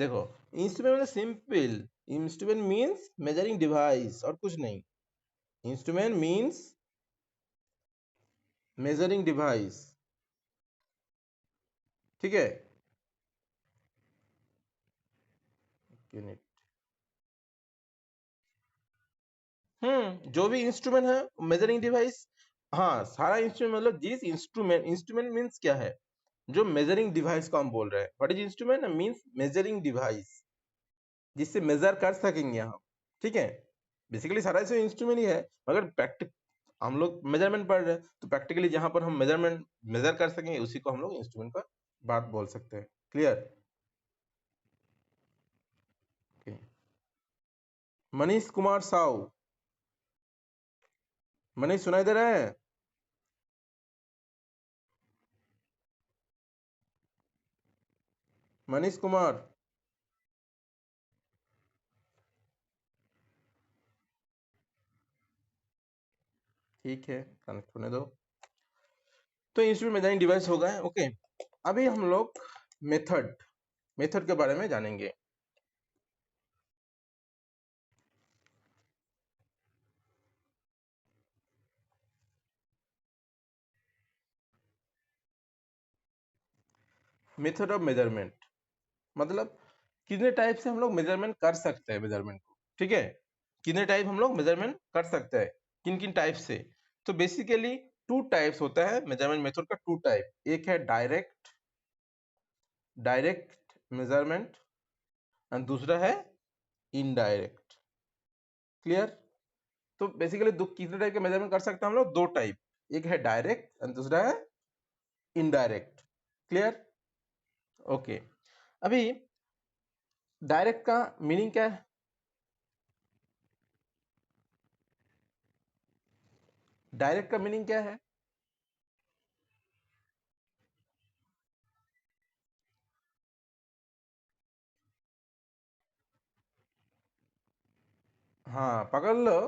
देखो इंस्ट्रूमेंट मतलब simple, instrument means measuring device और कुछ नहीं। इंस्ट्रूमेंट मीन्स मेजरिंग डिवाइस, ठीक है। यूनिट, जो भी इंस्ट्रूमेंट है मेजरिंग डिवाइस। हाँ, सारा इंस्ट्रूमेंट मतलब जिस इंस्ट्रूमेंट, इंस्ट्रूमेंट मीन्स क्या है, जो मेजरिंग डिवाइस को हम बोल रहे हैं। What is instrument? Means measuring device, जिससे मेजर कर सकेंगे हम, ठीक है। बेसिकली सारा इसे इंस्ट्रूमेंट ही है, मगर प्रैक्टिक हम लोग मेजरमेंट पढ़ रहे हैं, तो प्रैक्टिकली जहां पर हम मेजरमेंट मेजर कर सकेंगे उसी को हम लोग इंस्ट्रूमेंट का बात बोल सकते हैं। क्लियर? मनीष कुमार साव, मनीष सुनाई दे रहा है? मनीष कुमार, ठीक है, कनेक्ट होने दो। तो इंस्ट्रूमेंट मेजरिंग डिवाइस हो गए, ओके। अभी हम लोग मेथड, मेथड के बारे में जानेंगे। मेथड ऑफ मेजरमेंट मतलब कितने टाइप से हम लोग मेजरमेंट कर सकते हैं मेजरमेंट को, ठीक है। कितने टाइप हम लोग मेजरमेंट कर सकते हैं, किन किन टाइप से। तो बेसिकली टू टाइप्स होता है मेजरमेंट मेथड का, टू टाइप। एक है डायरेक्ट, डायरेक्ट मेजरमेंट, और दूसरा है इनडायरेक्ट। क्लियर? तो बेसिकली दो कितने टाइप के मेजरमेंट कर सकते हैं हम लोग? दो टाइप, एक है डायरेक्ट और दूसरा है इनडायरेक्ट। क्लियर? ओके। अभी डायरेक्ट का मीनिंग क्या है? डायरेक्ट का मीनिंग क्या है? हाँ, पकड़ लो।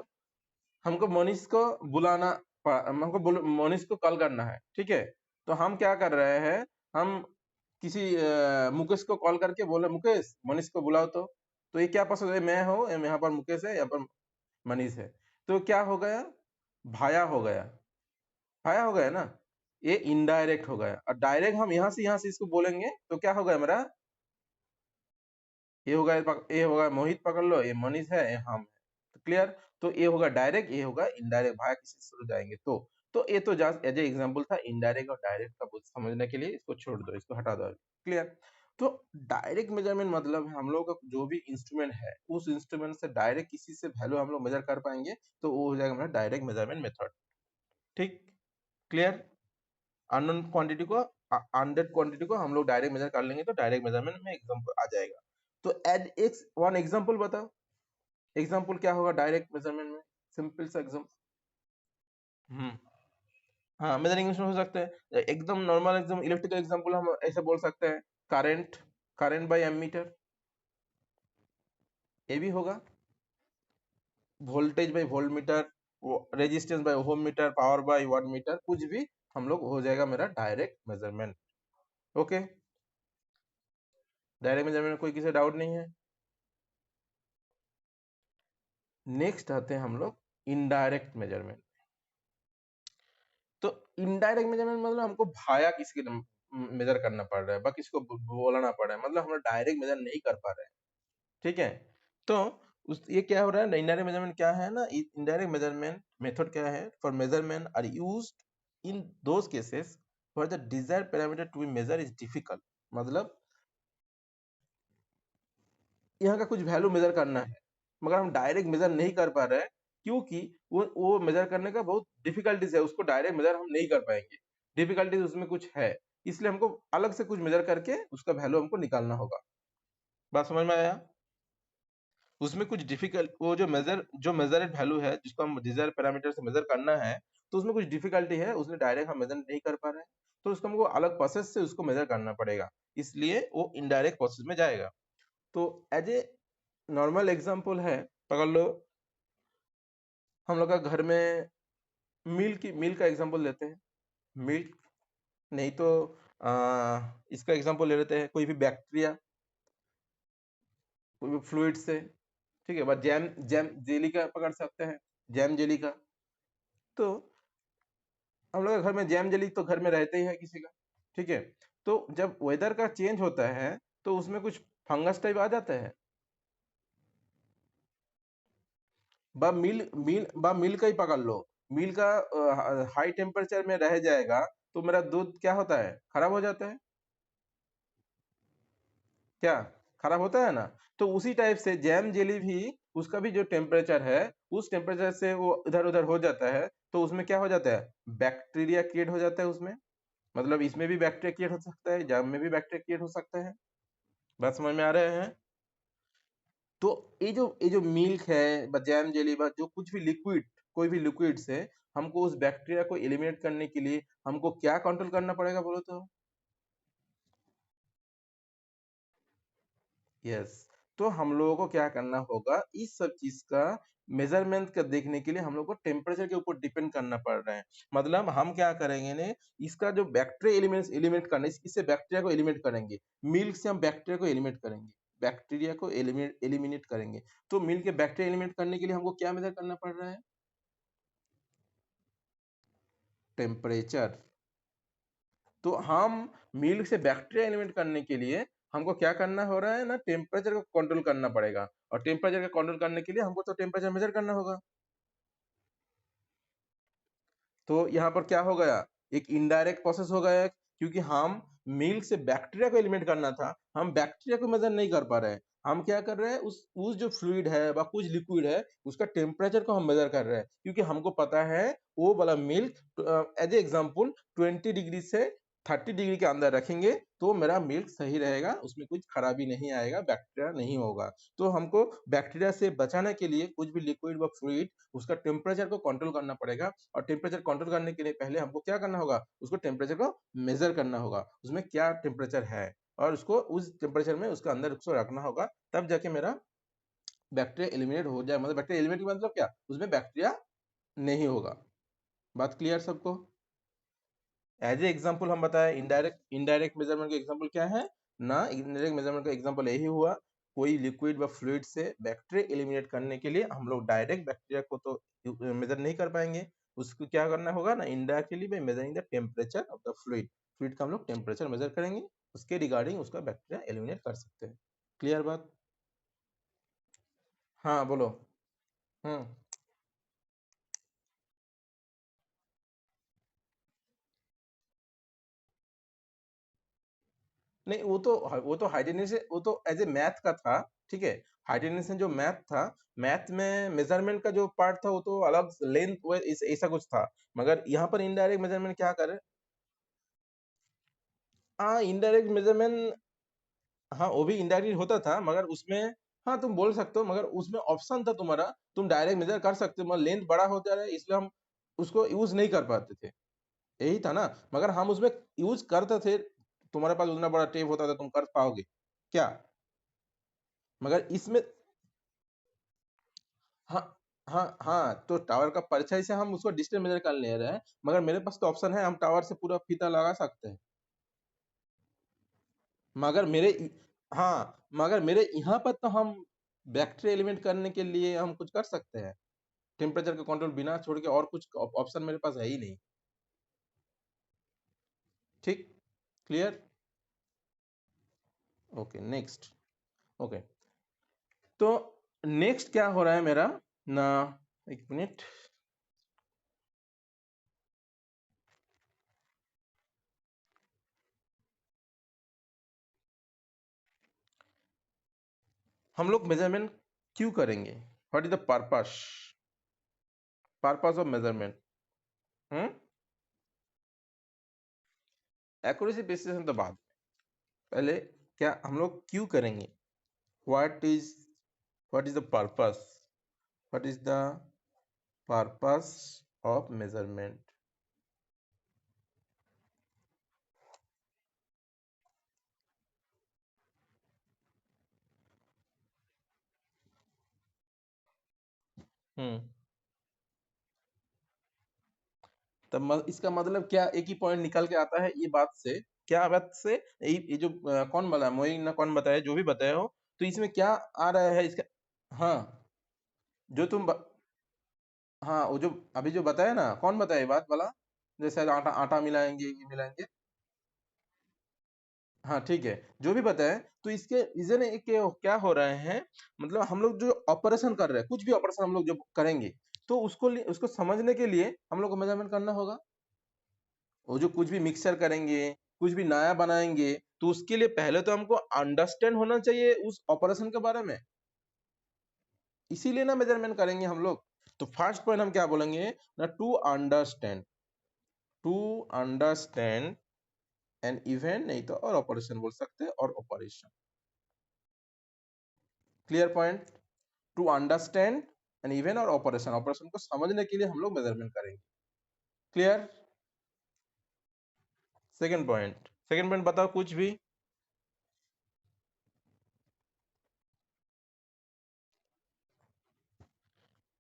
हमको मोनिस को बुलाना, हमको मोनिस को कॉल करना है, ठीक है। तो हम क्या कर रहे हैं, हम किसी मुकेश को कॉल करके बोले मुकेश मनीष को बुलाओ। तो ये क्या पसंद है, मैं हूँ यहाँ पर, मुकेश है यहाँ पर, मनीष है। तो क्या हो गया? भाया हो गया, भाया हो गया ना। ये इनडायरेक्ट हो गया। और डायरेक्ट हम यहाँ से इसको बोलेंगे तो क्या हो गया मेरा? ये होगा, ये होगा मोहित, पकड़ लो, ये मनीष है, ये हम है। क्लियर? तो ये होगा डायरेक्ट, ये होगा इनडायरेक्ट, भाया किसी से शुरू जाएंगे तो ये तो जस्ट एज ए एग्जांपल था इनडायरेक्ट और डायरेक्ट का, समझने के लिए इसको छोड़ दो, इसको हटा दो। क्लियर? तो डायरेक्ट मेजरमेंट मतलब हम लोग का जो भी इंस्ट्रूमेंट है उस इंस्ट्रूमेंट से डायरेक्ट किसी से वैल्यू हम लोग मेजर कर पाएंगे, तो वो हो जाएगा हमारा डायरेक्ट मेजरमेंट मेथड। ठीक? क्लियर? अननोन क्वांटिटी को, अनडेड क्वांटिटी को हम लोग डायरेक्ट मेजर कर लेंगे तो डायरेक्ट मेजरमेंट में एग्जांपल आ जाएगा। तो एड एक वन एग्जांपल बताओ, एग्जांपल क्या होगा डायरेक्ट मेजरमेंट में? सिंपल सा एग्जांपल। हाँ, मेजरिंग इंस्ट्रूमेंट हो सकते हैं एकदम नॉर्मल, एकदम इलेक्ट्रिकल एग्जांपल हम ऐसे बोल सकते हैं, करंट, करंट बाय एमीटर, ये भी होगा। Voltage by voltmeter, resistance by ohm meter, power by watt meter, कुछ भी हम लोग हो जाएगा मेरा direct measurement. Okay, direct measurement में कोई किसी डाउट नहीं है। नेक्स्ट आते हैं हम लोग इनडायरेक्ट मेजरमेंट। तो इनडायरेक्ट मेजरमेंट मतलब हमको भाया किसी के मेजर करना पड़ रहा है, बाकी किसी को बोलना पड़ रहा है, मतलब हम लोग डायरेक्ट मेजर नहीं कर पा रहे हैं, ठीक है। तो उस ये क्या हो रहा है, इनडायरेक्ट मेजरमेंट क्या है ना, इनडायरेक्ट मेजरमेंट मेथड क्या है, for measurement are used in those cases where the desired parameter to be measured is difficult। मतलब यहाँ का कुछ वैल्यू मेजर करना है मगर हम डायरेक्ट मेजर नहीं कर पा रहे हैं, क्योंकि वो मेजर करने का बहुत डिफिकल्टीज है, उसको डायरेक्ट मेजर हम नहीं कर पाएंगे, डिफिकल्टीज उसमें कुछ है, इसलिए हमको अलग से कुछ मेजर करके उसका वैल्यू हमको निकालना होगा। बात समझ में आया? उसमें कुछ डिफिकल्ट, वो जो मेजरेड वैल्यू है जिसको हम डिजायर पैरामीटर से मेजर करना है, तो उसमें कुछ डिफिकल्टी है, उसमें डायरेक्ट हम मेजर नहीं कर पा रहे हैं, तो उसको हमको अलग प्रोसेस से उसको मेजर करना पड़ेगा, इसलिए वो इनडायरेक्ट प्रोसेस में जाएगा। तो एज ए नॉर्मल एग्जांपल है, पकड़ लो, हम लोग का घर में मिल्क का एग्जांपल लेते हैं। मिल्क नहीं तो इसका एग्जांपल ले लेते हैं, कोई भी बैक्टीरिया, फ्लूइड से, ठीक है। बस जैम जैम जेली का पकड़ सकते हैं, जैम जेली का। तो हम लोग के घर में जैम जेली तो घर में रहते ही है किसी का, ठीक है। तो जब वेदर का चेंज होता है तो उसमें कुछ फंगस टाइप आ जाता है, मिल का ही पकड़ लो। मिल का हाई टेम्परेचर में रह जाएगा तो मेरा दूध क्या होता है, खराब हो जाता है क्या, खराब होता है ना। तो उसी टाइप से जैम जेली भी, उसका भी जो टेम्परेचर है, उस टेम्परेचर से वो इधर उधर हो जाता है, तो उसमें क्या हो जाता है, बैक्टीरिया क्रिएट हो जाता है उसमें। मतलब इसमें भी बैक्टीरिया क्रिएट हो सकता है, जैम में भी बैक्टीरिया क्रिएट हो सकता है। बात समझ में आ रहे हैं। तो ये जो मिल्क है, जैम जेली, जो कुछ भी लिक्विड, कोई भी लिक्विड से हमको उस बैक्टीरिया को एलिमिनेट करने के लिए हमको क्या कंट्रोल करना पड़ेगा बोलो तो। यस। तो हम लोगों को क्या करना होगा, इस सब चीज का मेजरमेंट का देखने के लिए हम लोग को टेम्परेचर के ऊपर डिपेंड करना पड़ रहा है। मतलब हम क्या करेंगे ने, इसका जो बैक्टीरिया एलिमेंट्स एलिमिनेट करना, इससे बैक्टीरिया को एलिमिनेट करेंगे। मिल्क से हम बैक्टीरिया को एलिमिनेट करेंगे, बैक्टीरिया को एलिमिनेट करेंगे। तो मिल्क के बैक्टीरिया एलिमिनेट करने के लिए हमको क्या मेजर करना पड़ रहा है, टेम्परेचर। तो हम मिल्क से बैक्टीरिया एलिमिनेट करने के लिए हमको क्या करना हो रहा है ना, टेम्परेचर को कंट्रोल करना पड़ेगा। और टेम्परेचर को कंट्रोल करने के लिए हमको तो टेम्परेचर मेजर करना होगा। तो यहाँ पर क्या हो गया, एक इनडायरेक्ट प्रोसेस हो गया, क्योंकि हम मिल्क से बैक्टीरिया को एलिमिनेट करना था, हम बैक्टीरिया को मेजर नहीं कर पा रहे हैं। हम क्या कर रहे हैं, उस जो फ्लूइड है व कुछ लिक्विड है, उसका टेम्परेचर को हम मेजर कर रहे हैं, क्योंकि हमको पता है वो वाला milk, as a example 20 degree से 30 डिग्री के अंदर रखेंगे तो मेरा मिल्क सही रहेगा, उसमें कुछ खराबी नहीं आएगा, बैक्टीरिया नहीं होगा। तो हमको बैक्टीरिया से बचाने के लिए कुछ भी लिक्विड व फ्लूइड, उसका टेम्परेचर को कंट्रोल करना पड़ेगा। और टेम्परेचर कंट्रोल करने के लिए पहले हमको क्या करना होगा, उसको टेम्परेचर को मेजर करना होगा, उसमें क्या टेम्परेचर है, और उसको उस टेम्परेचर में उसके अंदर उसको रखना होगा, तब जाके मेरा बैक्टीरिया एलिमिनेट हो जाए। मतलब बैक्टीरिया एलिमिनेट मतलब क्या, उसमें बैक्टीरिया नहीं होगा। बात क्लियर सबको। एज ए एग्जाम्पल हम बताए, इनडायरेक्ट इनडायरेक्ट मेजरमेंट का एग्जाम्पल क्या है ना, इनडायरेक्ट मेजरमेंट का एग्जाम्पल यही हुआ, कोई लिक्विड व फ्लूइड से बैक्टीरिया एलिमिनेट करने के लिए हम लोग डायरेक्ट बैक्टीरिया को तो मेजर नहीं कर पाएंगे, उसको क्या करना होगा ना, indirectly by measuring the temperature of the fluid, fluid का हम लोग टेम्परेचर मेजर करेंगे, उसके रिगार्डिंग उसका बैक्टीरिया एलिमिनेट कर सकते हैं। क्लियर बात। हाँ बोलो। हम्म। नहीं, वो तो हाइड्रेशन, वो तो एज ए मैथ का था, ठीक है। हाइड्रेशन जो मैथ था, मैथ में मेजरमेंट का जो पार्ट था वो तो अलग, लेंथ ऐसा कुछ था। मगर यहाँ पर इनडायरेक्ट मेजरमेंट क्या करे, हाँ इनडायरेक्ट मेजरमेंट, हाँ वो भी इनडायरेक्ट होता था, मगर उसमें, हाँ तुम बोल सकते हो, मगर उसमें ऑप्शन था तुम्हारा, तुम डायरेक्ट मेजर कर सकते हो, मगर लेंथ बड़ा हो जा रहा है इसलिए हम उसको यूज नहीं कर पाते थे, यही था ना। मगर हम उसमें यूज करते थे, तुम्हारे पास उतना बड़ा टेप होता था, तुम कर पाओगे क्या। मगर इसमें, हाँ हाँ हाँ, तो टावर का परछाई से हम उसको डिस्टेंस मेजर कर ले रहे हैं, मगर मेरे पास तो ऑप्शन है, हम टावर से पूरा फीता लगा सकते हैं। मगर हाँ, मगर मेरे यहाँ पर तो हम बैक्टीरिया एलिमिनेट करने के लिए हम कुछ कर सकते हैं, टेम्परेचर का कंट्रोल बिना छोड़ के, और कुछ ऑप्शन मेरे पास है ही नहीं। ठीक, क्लियर। Okay next. ओके, तो नेक्स्ट क्या हो रहा है मेरा ना, एक मिनट। हम लोग मेजरमेंट क्यों करेंगे, what is the purpose, purpose of measurement. Hmm. Accuracy precision तो बात, पहले क्या हम लोग क्यों करेंगे, what is what is the purpose, what is the purpose of measurement. Hmm. तब इसका मतलब क्या, एक ही पॉइंट निकल के आता है ये बात से, क्या बात से, ये जो कौन बोला, मोइन ना कौन बताया, जो भी बताया हो, तो इसमें क्या आ रहा है इसका? हाँ, जो तुम हाँ, वो जो अभी जो बताया ना, कौन बताया ये बात वाला? जैसे आटा आटा मिलाएंगे, ये मिलाएंगे। हाँ ठीक है, जो भी बताए, तो इसके रीजन एक क्या हो रहे हैं, मतलब हम लोग जो ऑपरेशन कर रहे हैं, कुछ भी ऑपरेशन हम लोग जब करेंगे, तो उसको समझने के लिए हम लोग को मेजरमेंट करना होगा। वो जो कुछ भी मिक्सचर करेंगे, कुछ भी नया बनाएंगे, तो उसके लिए पहले तो हमको अंडरस्टैंड होना चाहिए उस ऑपरेशन के बारे में, इसीलिए ना मेजरमेंट करेंगे हम लोग। तो फर्स्ट पॉइंट हम क्या बोलेंगे ना, टू अंडरस्टैंड एन इवेंट, नहीं तो और ऑपरेशन बोल सकते हैं, और operation. Clear point? To understand an event और ऑपरेशन, ऑपरेशन को समझने के लिए हम लोग मेजरमेंट करेंगे। क्लियर? सेकंड पॉइंट बताओ कुछ भी।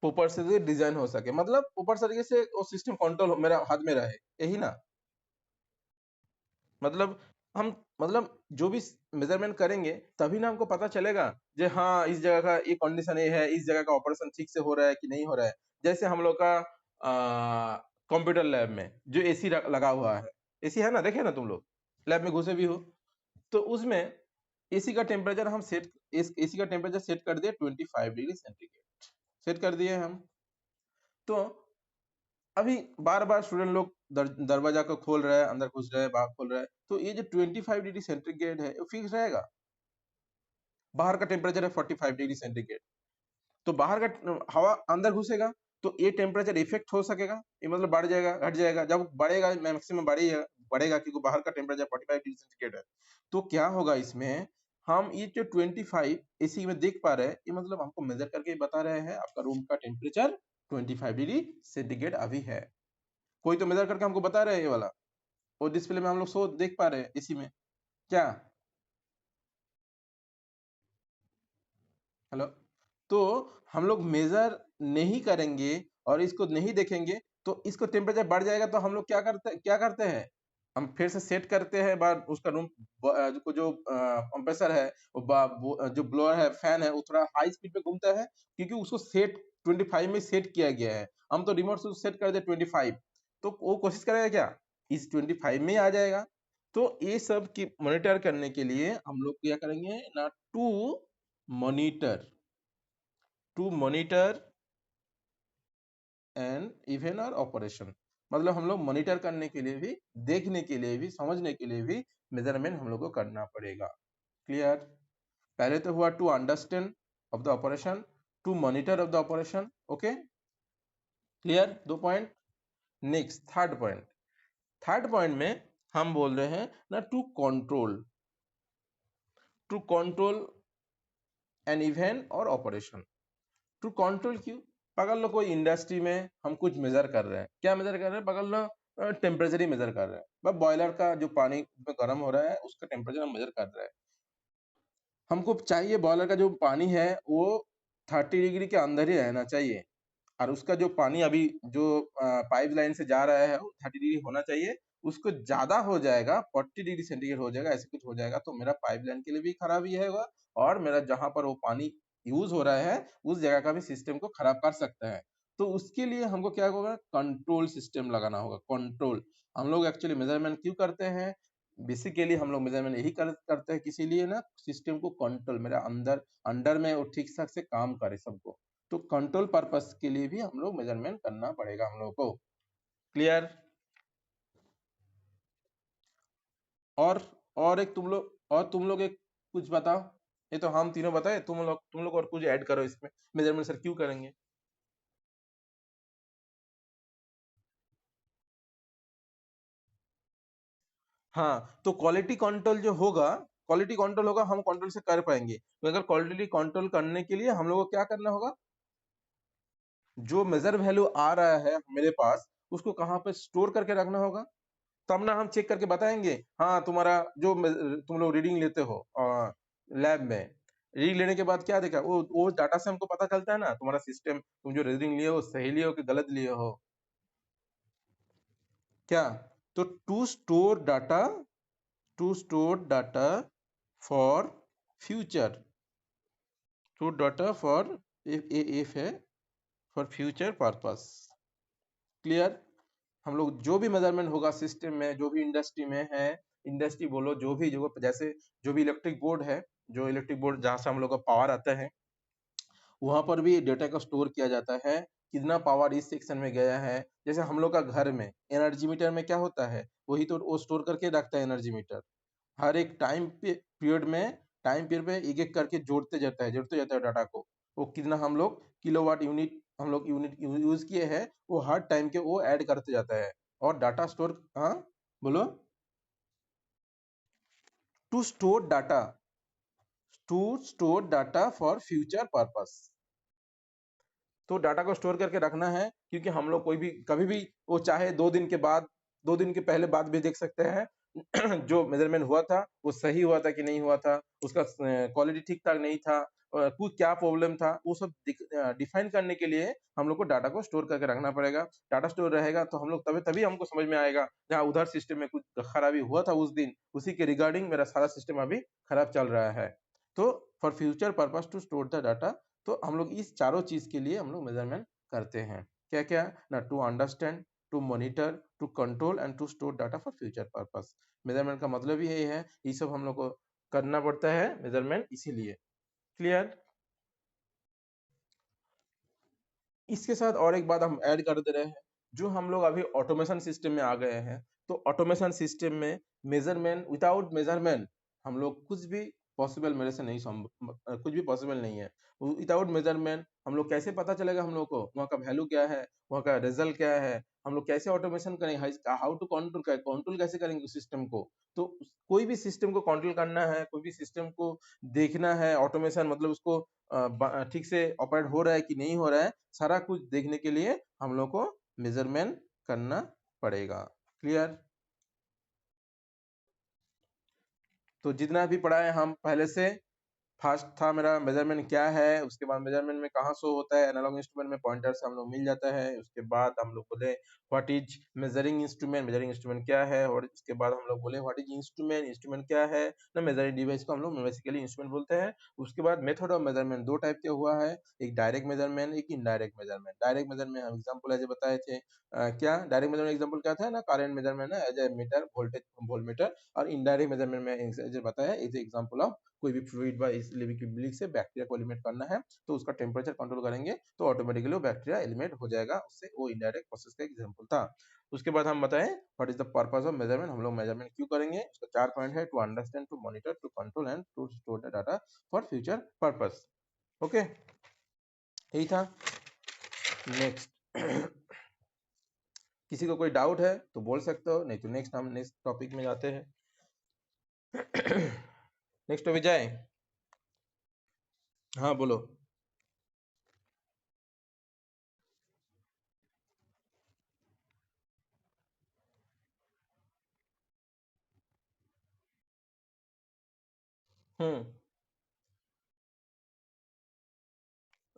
ऊपर से डिजाइन हो सके, मतलब ऊपर तरीके से वो सिस्टम कंट्रोल मेरा हाथ में रहे, यही ना? मतलब हम, मतलब जो भी मेजरमेंट करेंगे तभी ना हमको पता चलेगा, जे हाँ इस जगह का ये कंडीशन ये है, इस जगह का ऑपरेशन ठीक से हो रहा है कि नहीं हो रहा है। जैसे हम लोग का कंप्यूटर लैब में जो एसी लगा हुआ है, एसी है ना, देखे ना तुम लोग, लैब में घुसे भी हो, तो उसमें एसी का टेम्परेचर हम सेट, एसी का टेम्परेचर सेट कर दिए 25 डिग्री सेंटीग्रेड, सेट कर दिए हम। तो अभी बार-बार स्टूडेंट लोग दरवाजा को खोल रहा है, अंदर घुस रहा है, बाहर खोल रहा है, तो ये जो 25 डिग्री सेंटीग्रेड है, वो फिक्स रहेगा। बाहर का टेम्परेचर है 45 डिग्री सेंटीग्रेड, तो बाहर का हवा अंदर घुसेगा, तो ये टेम्परेचर इफेक्ट हो सकेगा, ये मतलब बढ़ जाएगा, घट जाएगा। जब बढ़ेगा, मैक्सिमम बढ़ेगा, बढ़ेगा क्योंकि बाहर का टेम्परेचर 45 डिग्री सेंटीग्रेड है। तो क्या होगा इसमें, हम ये जो 25 एसी में देख पा रहे हैं, ये मतलब हमको मेजर करके बता रहे हैं आपका रूम का टेम्परेचर 25 डिग्री सेंटीग्रेड अभी है। कोई तो मेजर करके हमको बता रहे हैं ये वाला, और डिस्प्ले में हम लोग शो देख पा रहे हैं इसी में। क्या? हेलो? तो हम लोग मेजर नहीं करेंगे और इसको नहीं देखेंगे, तो इसको टेम्परेचर बढ़ जाएगा, तो हम लोग क्या करते हैं, हम फिर से सेट करते हैं, बाद उसका रूम जो कंप्रेसर है, जो ब्लोअर है, फैन है, वो थोड़ा हाई स्पीड पे घूमता है, क्योंकि उसको सेट 25 में सेट किया गया है। हम तो रिमोट से सेट कर दे 25, तो वो कोशिश करेगा क्या, इस 25 में ही आ जाएगा। तो ये सब की मॉनिटर करने के लिए हम लोग क्या करेंगे ना, monitor to monitor and even और ऑपरेशन, मतलब हम लोग मॉनिटर करने के लिए भी, देखने के लिए भी, समझने के लिए भी मेजरमेंट हम लोग को करना पड़ेगा। क्लियर? पहले तो हुआ to understand of the operation, to monitor of the operation. Okay, clear? 2 point. Next third point में हम बोल रहे हैं ना, टू कंट्रोल एन इवेंट और ऑपरेशन। टू कंट्रोल क्यों? पकड़ लो कोई इंडस्ट्री में हम कुछ मेजर कर रहे हैं, क्या मेजर कर रहे हैं, पकड़ लो टेम्परेचर ही मेजर कर रहे हैं, बस बॉयलर का जो पानी में गर्म हो रहा है उसका टेम्परेचर हम मेजर कर रहे हैं। हमको चाहिए बॉयलर का जो पानी है वो 30 डिग्री के अंदर ही रहना चाहिए, और उसका जो पानी अभी जो पाइपलाइन से जा रहा है वो 30 डिग्री होना चाहिए। उसको ज्यादा हो जाएगा, 40 डिग्री सेंटीग्रेड हो जाएगा, ऐसे कुछ हो जाएगा, तो मेरा पाइपलाइन के लिए भी खराबी है होगा, और मेरा जहां पर वो पानी यूज हो रहा है उस जगह का भी सिस्टम को खराब कर सकता है। तो उसके लिए हमको क्या होगा, कंट्रोल सिस्टम लगाना होगा। कंट्रोल, हम लोग एक्चुअली मेजरमेंट क्यों करते हैं, बेसिकली हम लोग मेजरमेंट यही करते हैं किसी लिए ना, सिस्टम को कंट्रोल, मेरा अंदर अंडर में वो ठीक ठाक से काम करे सबको। तो कंट्रोल पर्पस के लिए भी हम लोग मेजरमेंट करना पड़ेगा हम लोग को। क्लियर? और एक तुम लोग एक कुछ बताओ। ये तो हम तीनों बताए, तुम लोग और कुछ ऐड करो इसमें, मेजरमेंट सर क्यों करेंगे? हाँ, तो क्वालिटी कंट्रोल होगा, हम कंट्रोल से कर पाएंगे। तो अगर क्वालिटी कंट्रोल करने के लिए हम लोग को क्या करना होगा, जो मेजर वैल्यू आ रहा है मेरे पास, उसको कहाँ पे स्टोर करके रखना होगा, तब ना हम चेक करके बताएंगे। हाँ, तुम्हारा जो तुम लोग रीडिंग लेते हो लैब में, रीडिंग लेने के बाद क्या देखा, वो डाटा से हमको पता चलता है ना, तुम्हारा सिस्टम, तुम जो रीडिंग लिए हो सही लिए हो कि गलत लिए हो। क्या? तो to store data for future, store data for if है फॉर फ्यूचर पर्पस। क्लियर? हम लोग जो भी मेजरमेंट होगा सिस्टम में, जो भी इंडस्ट्री में है, इंडस्ट्री बोलो जो भी, जो जैसे जो भी इलेक्ट्रिक बोर्ड है, जो इलेक्ट्रिक बोर्ड जहाँ से हम लोग का पावर आता है, वहां पर भी डेटा को स्टोर किया जाता है, कितना पावर इस सेक्शन में गया है। जैसे हम लोग का घर में एनर्जी मीटर में क्या होता है, वही तो वो स्टोर करके रखता है एनर्जी मीटर। हर एक टाइम पीरियड में एक एक करके जोड़ते जाता है डाटा को। वो कितना हम लोग किलोवाट यूनिट हम लोग यूनिट यूज किए हैं, वो हर टाइम के वो ऐड करते जाता है। और डाटा स्टोर, हाँ बोलो। To store data, to store data for future purpose. तो डाटा को स्टोर करके रखना है, क्योंकि हम लोग कोई भी कभी भी वो चाहे 2 दिन के बाद, 2 दिन के पहले बाद भी देख सकते हैं जो मेजरमेंट हुआ था वो सही हुआ था कि नहीं हुआ था, उसका क्वालिटी ठीक ठाक नहीं था, कुछ क्या प्रॉब्लम था, वो सब डिफाइन करने के लिए हम लोग को डाटा को स्टोर करके रखना पड़ेगा। डाटा स्टोर रहेगा तो हम लोग तभी तभी हमको समझ में आएगा, जहाँ उधर सिस्टम में कुछ खराबी हुआ था उस दिन, उसी के रिगार्डिंग मेरा सारा सिस्टम अभी खराब चल रहा है। तो for future purpose to store the data, तो हम लोग इस चारों चीज के लिए हम लोग मेजरमेंट करते हैं। क्या क्या ना, to understand, to monitor, to control and to store data for future purpose. Measurement का मतलब ही यही है, ये सब हम लोग को करना पड़ता है मेजरमेंट इसीलिए। क्लियर? इसके साथ और एक बात हम ऐड कर दे रहे हैं, जो हम लोग अभी ऑटोमेशन सिस्टम में आ गए हैं, तो ऑटोमेशन सिस्टम में मेजरमेंट, विदाउट मेजरमेंट हम लोग कुछ भी पॉसिबल, मेरे से नहीं संभव, कुछ भी पॉसिबल नहीं है। विदाउट मेजरमेंट हम लोग कैसे पता चलेगा हम लोग को वहाँ का वैल्यू क्या है, वहाँ का रिजल्ट क्या है, हम लोग कैसे ऑटोमेशन करेंगे, हाउ टू कंट्रोल कैसे करेंगे सिस्टम को। तो कोई भी सिस्टम को कंट्रोल करना है, कोई भी सिस्टम को देखना है, ऑटोमेशन मतलब उसको ठीक से ऑपरेट हो रहा है कि नहीं हो रहा है, सारा कुछ देखने के लिए हम लोग को मेजरमेंट करना पड़ेगा। क्लियर? तो जितना भी पढ़ा है हम पहले से, फर्स्ट था मेरा मेजरमेंट क्या है, उसके बाद मेजरमेंट में कहाँ शो होता है, एनालॉग इंस्ट्रूमेंट में पॉइंटर से हम लोग मिल जाता है। उसके बाद हम लोग बोले व्हाट इज मेजरिंग इंस्ट्रूमेंट क्या है, और उसके बाद हम लोग बोले व्हाट इज इंस्ट्रूमेंट क्या है ना, मेजरिंग डिवाइस को हम लोग बेसिकली इंस्ट्रूमेंट बोलते हैं। उसके बाद मेथड ऑफ मेजरमेंट दो टाइप के हुआ है, एक डायरेक्ट मेजरमेंट, एक इनडायरेक्ट मेजरमेंट। डायरेक्ट मेजरमेंट हम एग्जाम्पल ऐसे बताए थे, क्या डायरेक्ट मेजरमेंट एग्जाम्पल क्या था ना, करंट मेजरमेंट है as a meter, voltage voltmeter. और इनडायरेक्ट मेजरमेंट में ऐसे बताया एज एग्जाम्पल ऑफ कोई भी फ्लूइड व इस लिक्विड से बैक्टीरिया को एलिमिनेट करना है, तो उसका टेम्परेचर कंट्रोल करेंगे तो ऑटोमेटिकली वो बैक्टीरिया एलिमिनेट हो जाएगा, उससे वो इनडायरेक्ट प्रोसेस का एग्जांपल था। उसके बाद हम बताएं what is the purpose of measurement, हम लोग मेजरमेंट क्यों करेंगे, उसका 4 पॉइंट है, to understand, to monitor, to control and to store the data for future purpose. Okay, यही था। नेक्स्ट किसी को कोई डाउट है तो बोल सकते हो, नहीं तो नेक्स्ट हम नेक्स्ट टॉपिक में जाते हैं। नेक्स्ट टॉपिक जाए? हाँ बोलो।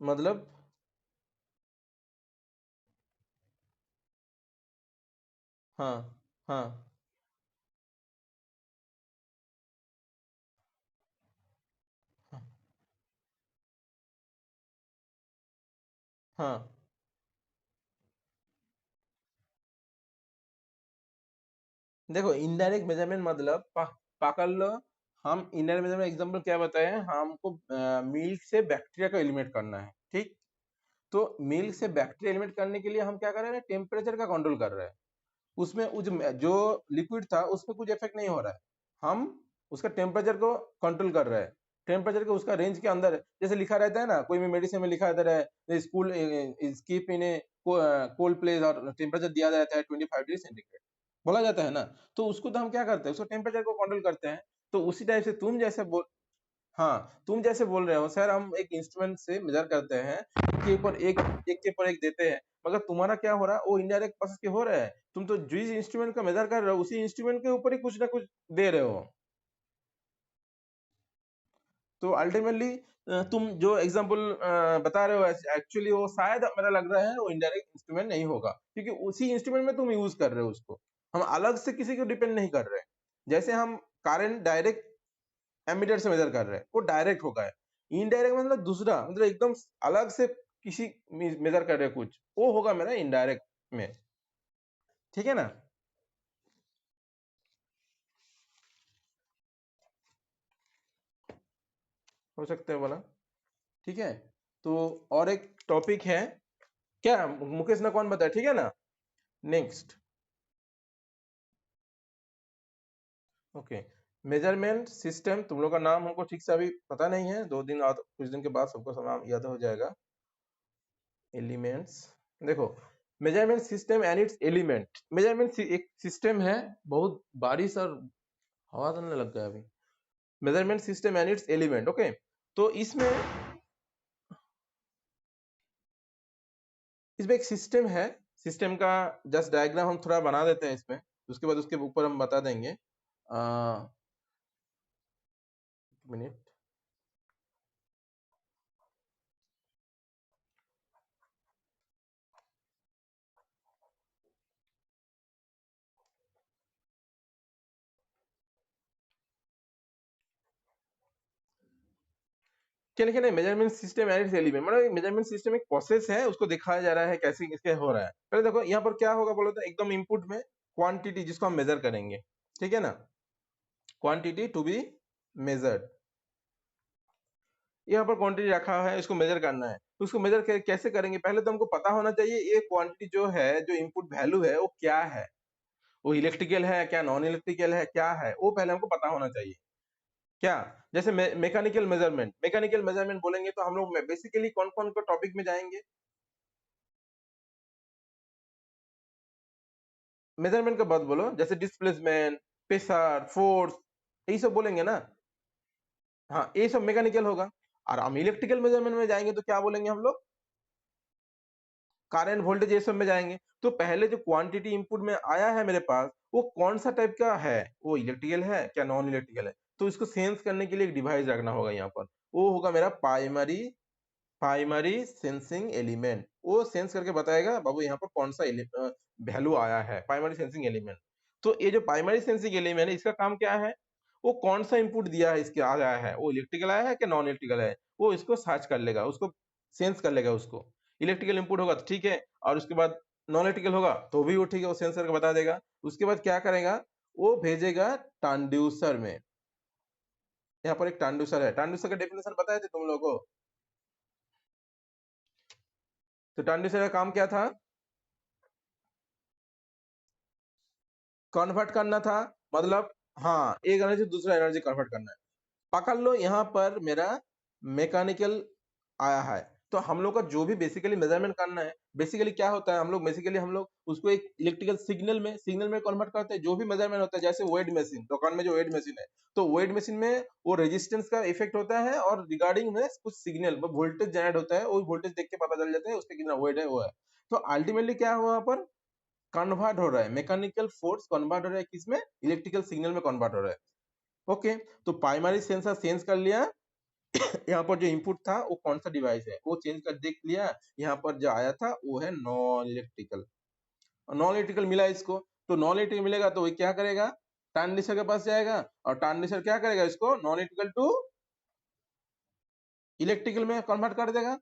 मतलब? हाँ हाँ हाँ हाँ। देखो इनडायरेक्ट मेजरमेंट मतलब पकड़ लो, हम इनडायरेक्ट मेजरमेंट एग्जांपल क्या बताए हैं, हमको मिल्क से बैक्टीरिया को एलिमिनेट करना है, ठीक। तो मिल्क से बैक्टीरिया एलिमिनेट करने के लिए हम क्या कर रहे हैं, टेम्परेचर का कंट्रोल कर रहे हैं। उसमें जो लिक्विड था उसमें कुछ इफेक्ट नहीं हो रहा है, हम उसका टेम्परेचर को कंट्रोल कर रहे हैं। टेम्परेचर को उसका रेंज के अंदर, जैसे लिखा रहता है ना, कोई भी मेडिसिन में लिखा रहता है school keep in A cold place, और टेम्परेचर दिया जाता है 25 डिग्री सेंटीग्रेड, बोला जाता है ना। तो उसको तो हम क्या करते हैं, उसको टेम्परेचर को कंट्रोल करते हैं। तो उसी टाइप से तुम जैसे बोल, हाँ तुम जैसे बोल रहे हो सर, हम एक इंस्ट्रूमेंट से मेजर करते हैं, एक के ऊपर एक देते हैं, मगर तुम्हारा क्या हो रहा है, वो इनडायरेक्ट प्रोसेस के हो रहा है, तुम तो जिस इंस्ट्रूमेंट का मेजर कर रहे हो उसी इंस्ट्रूमेंट के ऊपर ही कुछ ना कुछ दे रहे हो। तो अल्टीमेटली तुम जो एग्जांपल बता रहे हो, एक्चुअली वो शायद मेरा लग रहा है वो इनडायरेक्ट इंस्ट्रूमेंट नहीं होगा, क्योंकि उसी इंस्ट्रूमेंट में तुम यूज कर रहे हो उसको, हम अलग से किसी को डिपेंड नहीं कर रहे हैं। जैसे हम करंट डायरेक्ट एमीटर से मेजर कर रहे हैं, वो डायरेक्ट होगा है, इनडायरेक्ट मतलब दूसरा, मतलब एकदम अलग से किसी मेजर कर रहे कुछ, वो होगा मेरा इनडायरेक्ट में। ठीक है ना? हो सकता है बोला। ठीक है, तो और एक टॉपिक है क्या, मुकेश ने कौन बताया, ठीक है ना? नेक्स्ट, ओके, मेजरमेंट सिस्टम, तुम लोग का नाम हमको ठीक से अभी पता नहीं है, 2 दिन कुछ दिन के बाद सबको नाम याद हो जाएगा। एलिमेंट्स, देखो, measurement system and it's element. Measurement एक सिस्टम है, बहुत बारिश और हवा चलने लग गया अभी। Measurement system and it's element, okay. तो इसमें इसमें एक सिस्टम है, सिस्टम का जस्ट डायग्राम हम थोड़ा बना देते हैं इसमें, उसके बाद उसके ऊपर हम बता देंगे। मिनट, क्या लिखे नहीं, measurement system and it's element, मतलब मेजरमेंट सिस्टम एक प्रोसेस है, उसको दिखाया जा रहा है कैसे कैसे हो रहा है। पहले देखो यहाँ पर क्या होगा बोलो तो, एकदम इनपुट में क्वांटिटी जिसको हम मेजर करेंगे, ठीक है ना, क्वांटिटी टू बी मेजर्ड, यहाँ पर क्वांटिटी रखा है, इसको मेजर करना है। तो उसको मेजर कैसे करेंगे, पहले तो हमको पता होना चाहिए ये क्वांटिटी जो है, जो इनपुट वैल्यू है वो क्या है, वो इलेक्ट्रिकल है क्या, नॉन इलेक्ट्रिकल है क्या है, वो पहले हमको पता होना चाहिए। क्या, जैसे मैकेनिकल मेजरमेंट, मैकेनिकल मेजरमेंट बोलेंगे तो हम लोग बेसिकली कौन कौन को टॉपिक में जाएंगे, मेजरमेंट का बात बोलो, जैसे डिस्प्लेसमेंट, प्रेशर, फोर्स, यही सब बोलेंगे ना। हाँ, ये सब मैकेनिकल होगा। और हम इलेक्ट्रिकल मेजरमेंट में जाएंगे तो क्या बोलेंगे हम लोग, करंट, वोल्टेज, ये सब में जाएंगे। तो पहले जो क्वांटिटी इनपुट में आया है मेरे पास, वो कौन सा टाइप का है, वो इलेक्ट्रिकल है क्या नॉन इलेक्ट्रिकल है, तो इसको सेंस करने के लिए एक डिवाइस रखना होगा यहाँ पर, वो होगा मेरा प्राइमरी प्राइमरी सेंसिंग एलिमेंट। वो सेंस करके बताएगा बाबू यहाँ पर कौन सा वैल्यू आया है, प्राइमरी सेंसिंग एलिमेंट। तो ये जो प्राइमरी सेंसिंग एलिमेंट है, इसका काम क्या है, वो कौन सा इनपुट दिया है, इसके आ आया है, वो इलेक्ट्रिकल आया है कि नॉन इलेक्ट्रिकल है, वो इसको सर्च कर लेगा, उसको सेंस कर लेगा उसको। इलेक्ट्रिकल इनपुट होगा तो ठीक है, और उसके बाद नॉन इलेक्ट्रिकल होगा तो भी वो ठीक है, वो सेंस करके बता देगा। उसके बाद क्या करेगा, वो भेजेगा ट्रांसड्यूसर में। यहाँ पर एक ट्रांसड्यूसर है, ट्रांसड्यूसर का डेफिनेशन बताए थे तुम लोगों को। तो ट्रांसड्यूसर का काम क्या था, कन्वर्ट करना था, मतलब हाँ, एक एनर्जी दूसरा एनर्जी कन्वर्ट करना है। पकड़ लो यहाँ पर मेरा मैकेनिकल आया है, तो हम लोग का जो भी बेसिकली मेजरमेंट करना है, बेसिकली क्या होता है, हम लोग बेसिकली हम लोग उसको एक इलेक्ट्रिकल सिग्नल में कन्वर्ट करते हैं। जो भी मेजरमेंट होता है, जैसे वेट मशीन, दुकान में जो वेट मशीन है, तो वेट मशीन में वो रेजिस्टेंस का इफेक्ट होता है, और रिगार्डिंग में कुछ सिग्नल वोल्टेज जनरेट होता है, वो वोल्टेज देख के पता चल जाता है उसका कितना वेट है, वो है। तो अल्टीमेटली क्या हुआ वहां पर, कन्वर्ट हो रहा है, मैकेनिकल फोर्स कन्वर्ट हो रहा है किसमें, इलेक्ट्रिकल सिग्नल में कन्वर्ट हो रहा है। ओके, तो प्राइमरी सेंसर सेंस कर लिया, यहाँ पर जो इनपुट था वो कौन सा डिवाइस है, वो चेंज कर देख लिया, यहाँ पर जो आया था वो है नॉन इलेक्ट्रिकल। नॉन इलेक्ट्रिकल मिला इसको, तो नॉन इलेक्ट्रिकल मिलेगा तो वो क्या करेगा, ट्रांसड्यूसर के पास जाएगा, और ट्रांसड्यूसर क्या करेगा, इसको नॉन इलेक्ट्रिकल टू इलेक्ट्रिकल में कन्वर्ट कर देगा।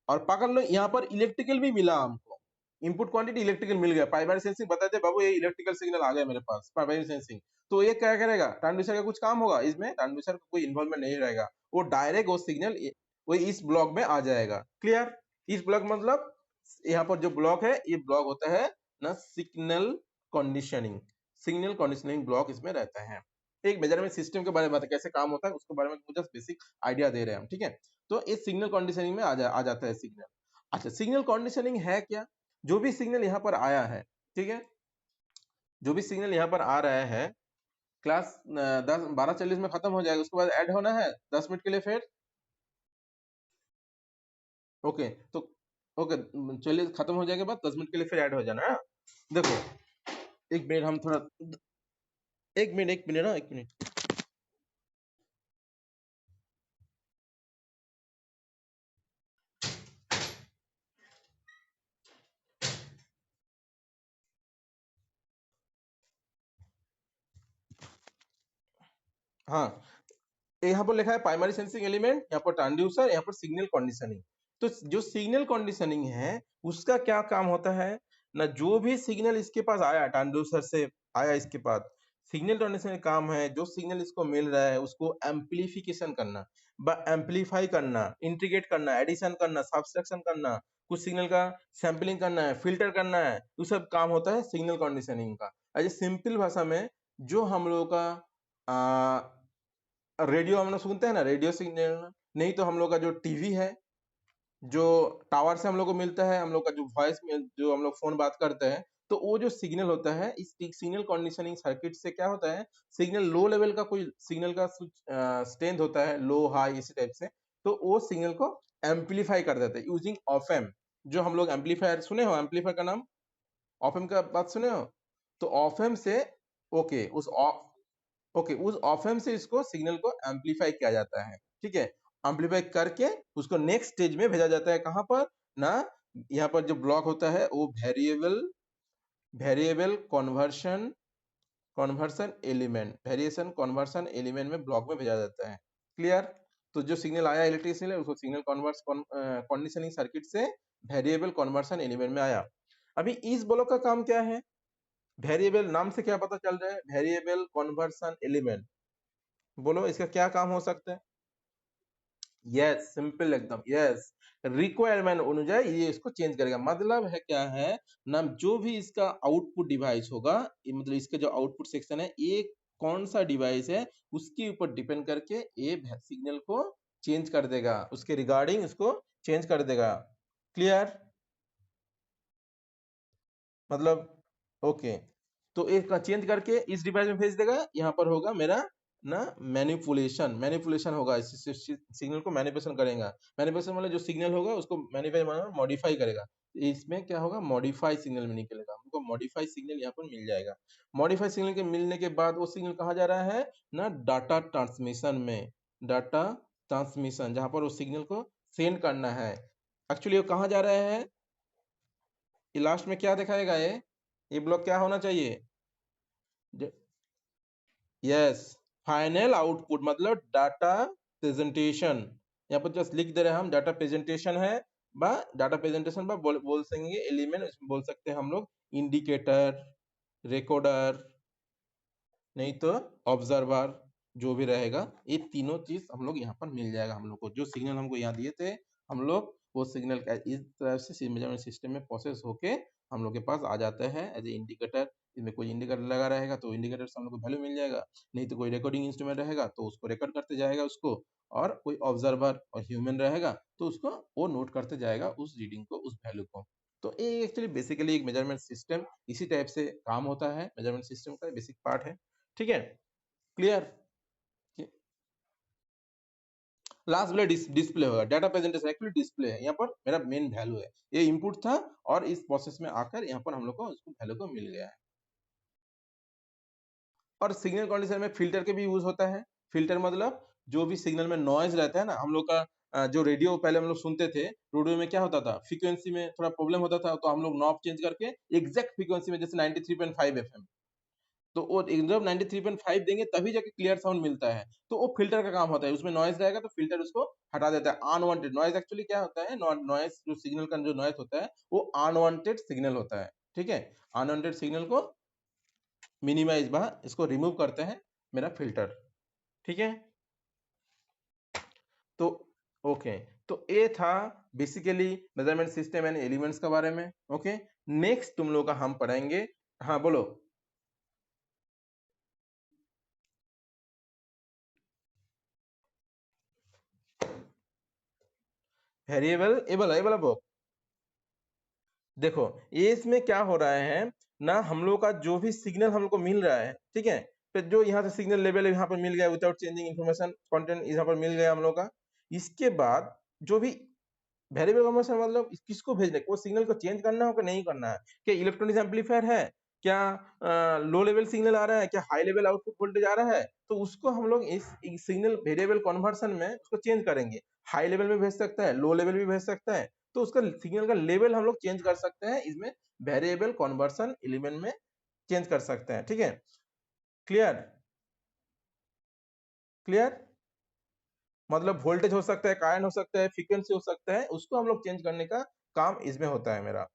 और पकड़ लो यहाँ पर इलेक्ट्रिकल भी मिला हमको, इनपुट क्वांटिटी इलेक्ट्रिकल मिल गया, प्राइमरी सेंसिंग बताते बाबू ये इलेक्ट्रिकल सिग्नल आ गया मेरे पास, प्राइमरी सेंसिंग। तो ये क्या करेगा, ट्रांसड्यूसर का कुछ काम होगा इसमें, ट्रांसड्यूसर का कोई इन्वॉल्वमेंट नहीं रहेगा, वो डायरेक्ट वो सिग्नल वो इस ब्लॉक में आ जाएगा। क्लियर, इस ब्लॉक मतलब यहाँ पर जो ब्लॉक है, ये ब्लॉक होता है ना signal conditioning, signal conditioning block इसमें रहता है। एक मेजरमेंट सिस्टम के बारे में बता, कैसे काम होता है उसके बारे में जस्ट बेसिक आइडिया दे रहे हैं हम, ठीक है। तो इस सिग्नल कंडीशनिंग में आ जाता है सिग्नल। अच्छा, सिग्नल कंडीशनिंग है क्या, जो भी सिग्नल यहाँ पर आया है, ठीक है, जो भी सिग्नल यहाँ पर आ रहा है, क्लास 12:40 में खत्म हो जाएगा, उसके बाद ऐड होना है 10 मिनट के लिए फिर। ओके, तो ओके, चलिए खत्म हो जाएगा बाद 10 मिनट के लिए फिर ऐड हो जाना है। देखो, एक मिनट हम थोड़ा, एक मिनट ना, एक मिनट। हाँ, यहाँ पर लिखा है प्राइमरी सेंसिंग एलिमेंट, यहाँ पर ट्रांसड्यूसर, यहाँ पर सिग्नल कंडीशनिंग। तो जो सिग्नल कंडीशनिंग है उसका क्या काम होता है ना, जो भी सिग्नल इसके पास आया ट्रांसड्यूसर से आया इसके पास, सिग्नल कंडीशनिंग का काम है जो सिग्नल इसको मिल रहा है उसको एम्प्लीफिकेशन करना, एम्प्लीफाई करना, इंटीग्रेट करना, एडिशन करना, सब्सट्रैक्शन करना, कुछ सिग्नल का सैंपलिंग करना है, फिल्टर करना है, वो सब काम होता है सिग्नल कंडीशनिंग का। ऐसे सिंपल भाषा में जो हम लोगों का रेडियो हम लोग सुनते हैं ना, रेडियो सिग्नल, नहीं तो हम लोग का जो टीवी है, जो टावर से हम लोग को मिलता है, हम लोग का जो वॉइस में जो हम लोग फोन बात करते हैं, तो वो जो सिग्नल होता है इस सिग्नल कंडीशनिंग सर्किट से क्या होता है, सिग्नल लो लेवल का कोई सिग्नल का स्ट्रेंथ होता है, लो हाई इसी टाइप से, तो वो सिग्नल को एम्पलीफाई कर देते हैं यूजिंग ऑफ एम। जो हम लोग एम्पलीफायर सुने हो, एम्पलीफायर का नाम ऑफ एम का बात सुने हो, तो ऑफ एम से ओके उस ऑफ एम से इसको सिग्नल को एम्पलीफाई किया जाता है, ठीक है। एम्पलीफाई करके उसको नेक्स्ट स्टेज में भेजा जाता है, कहां पर ना, यहाँ पर जो ब्लॉक होता है वो variable variable conversion conversion element, variation conversion element में ब्लॉक में भेजा जाता है। क्लियर। तो जो सिग्नल आया इलेक्ट्रिक सिग्नल उसको सिग्नल कन्वर्स कंडीशनिंग सर्किट से वेरिएबल कन्वर्सन एलिमेंट में आया। अभी इस ब्लॉक का काम क्या है, वेरिएबल नाम से क्या पता चल रहा है, वेरिएबल कन्वर्सन एलिमेंट, बोलो इसका क्या काम हो सकता है। यस, सिंपल एकदम, यस, रिक्वायरमेंट अनुसार ये इसको चेंज करेगा। मतलब है क्या है ना, जो भी इसका आउटपुट डिवाइस होगा, मतलब इसका जो आउटपुट सेक्शन है ये कौन सा डिवाइस है उसके ऊपर डिपेंड करके ये सिग्नल को चेंज कर देगा, उसके रिगार्डिंग इसको चेंज कर देगा। क्लियर। मतलब ओके, तो एक चेंज करके इस डिवाइस में भेज देगा, यहाँ पर होगा मेरा ना मैनिपुलेशन, मैनिपुलेशन होगा, इस सिग्नल को मैनिपुलेशन करेगा। मैनिपुलेशन मतलब जो सिग्नल होगा उसको मैनिफाई मॉडिफाई करेगा, इसमें क्या होगा, मॉडिफाई सिग्नल में निकलेगा, हमको मॉडिफाई सिग्नल यहाँ पर मिल जाएगा। मॉडिफाई सिग्नल के मिलने के बाद वो सिग्नल कहाँ जा रहा है ना, डाटा ट्रांसमिशन में, डाटा ट्रांसमिशन जहां पर वो सिग्नल को सेंड करना है। एक्चुअली वो कहाँ जा रहा है, ये लास्ट में क्या दिखाएगा, ये ब्लॉक क्या होना चाहिए, यस, फाइनल आउटपुट मतलब डाटा प्रेजेंटेशन। यहाँ पर जस्ट लिख दे रहे हैं हम, डाटा प्रेजेंटेशन है, बा डाटा प्रेजेंटेशन बा बोल सकेंगे एलिमेंट, बोल सकते हैं हम लोग इंडिकेटर, रिकॉर्डर, नहीं तो ऑब्जर्वर, जो भी रहेगा ये तीनों चीज हम लोग यहाँ पर मिल जाएगा। हम लोग को जो सिग्नल हमको यहाँ दिए थे, हम लोग वो सिग्नल का इस तरह से मेजरमेंट सिस्टम में प्रोसेस होके हम लोग के पास आ जाता है एज ए इंडिकेटर। इसमें कोई इंडिकेटर लगा रहेगा तो इंडिकेटर से हम लोग को वैल्यू मिल जाएगा, नहीं तो कोई रिकॉर्डिंग इंस्ट्रूमेंट रहेगा तो उसको रिकॉर्ड करते जाएगा उसको, और कोई ऑब्जर्वर और ह्यूमन रहेगा तो उसको वो नोट करते जाएगा उस रीडिंग को, उस वैल्यू को। तो ये एक्चुअली बेसिकली एक मेजरमेंट सिस्टम इसी टाइप से काम होता है, मेजरमेंट सिस्टम का बेसिक पार्ट है, ठीक है। क्लियर। लास्ट वाला डिस्प्ले होगा, डाटा प्रेजेंटेशन एक्चुअली डिस्प्ले है, यहाँ पर मेरा मेन वैल्यू है, ये इनपुट था और इस प्रोसेस में आकर यहाँ पर हम लोग को उसको वैल्यू को मिल गया है। और सिग्नल कंडीशन में फिल्टर के भी यूज होता है। फिल्टर मतलब जो भी सिग्नल में नॉइज रहता है ना, हम लोग का जो रेडियो पहले हम लोग सुनते थे, रेडियो में क्या होता था, फ्रीक्वेंसी में थोड़ा प्रॉब्लम होता था तो हम लोग नॉब चेंज करके एग्जैक्ट फ्रीक्वेंसी में, जैसे 93.5 एफएम, तो वो जब 93.5 देंगे तभी जाके क्लियर साउंड मिलता है, तो वो फिल्टर का काम होता है। उसमें नॉइज रहेगा तो फिल्टर उसको हटा देता है। अनवांटेड नॉइज एक्चुअली क्या होता है, नॉइज जो सिग्नल का जो नॉइज होता है वो अनवांटेड सिग्नल होता है, ठीक है। अनवांटेड सिग्नल को मिनिमाइज बा इसको रिमूव करते हैं मेरा फिल्टर, ठीक है। तो ओके, तो ये था basically measurement system and elements के बारे में। ओके, नेक्स्ट तुम लोग का हम पढ़ेंगे, हाँ बोलो। वेरिएबल एबल एबल देखो, ये इसमें क्या हो रहा है ना, हम लोग का जो भी सिग्नल हम लोग को मिल रहा है, ठीक है, तो जो यहाँ से सिग्नल लेवल यहाँ पर मिल गया विदाउट चेंजिंग इन्फॉर्मेशन कंटेंट यहाँ पर मिल गया हम लोग का। इसके बाद जो भी वेरिएबल कन्वर्शन मतलब किसको भेजना है, वो सिग्नल को चेंज करना है कि नहीं करना है, क्या इलेक्ट्रॉनिक एम्पलीफायर है, क्या लो लेवल सिग्नल आ रहा है, क्या हाई लेवल आउटपुट वोल्टेज आ रहा है, तो उसको हम लोग इस सिग्नल वेरिएबल कन्वर्शन में उसको चेंज करेंगे। हाई लेवल में भेज सकता है, लो लेवल भी भेज सकता है, तो उसका सिग्नल का लेवल हम लोग चेंज कर सकते हैं, इसमें वेरिएबल कन्वर्शन एलिमेंट में चेंज कर सकते हैं, ठीक है। Clear, clear. मतलब वोल्टेज हो सकता है, कायन हो सकता है, फ्रीक्वेंसी हो सकता है, उसको हम लोग चेंज करने का काम इसमें होता है मेरा।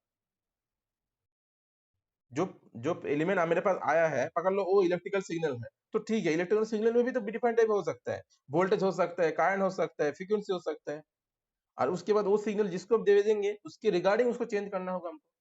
जो जो एलिमेंट मेरे पास आया है, पकड़ लो वो इलेक्ट्रिकल सिग्नल है, तो ठीक है, इलेक्ट्रिकल सिग्नल में भी तो डिफरेंट टाइप हो सकता है। वोल्टेज हो सकता है, कायन हो सकता है, फ्रीक्वेंसी हो सकता है और उसके बाद वो सिग्नल जिसको आप दे देंगे, उसके रिगार्डिंग उसको चेंज करना होगा हमको।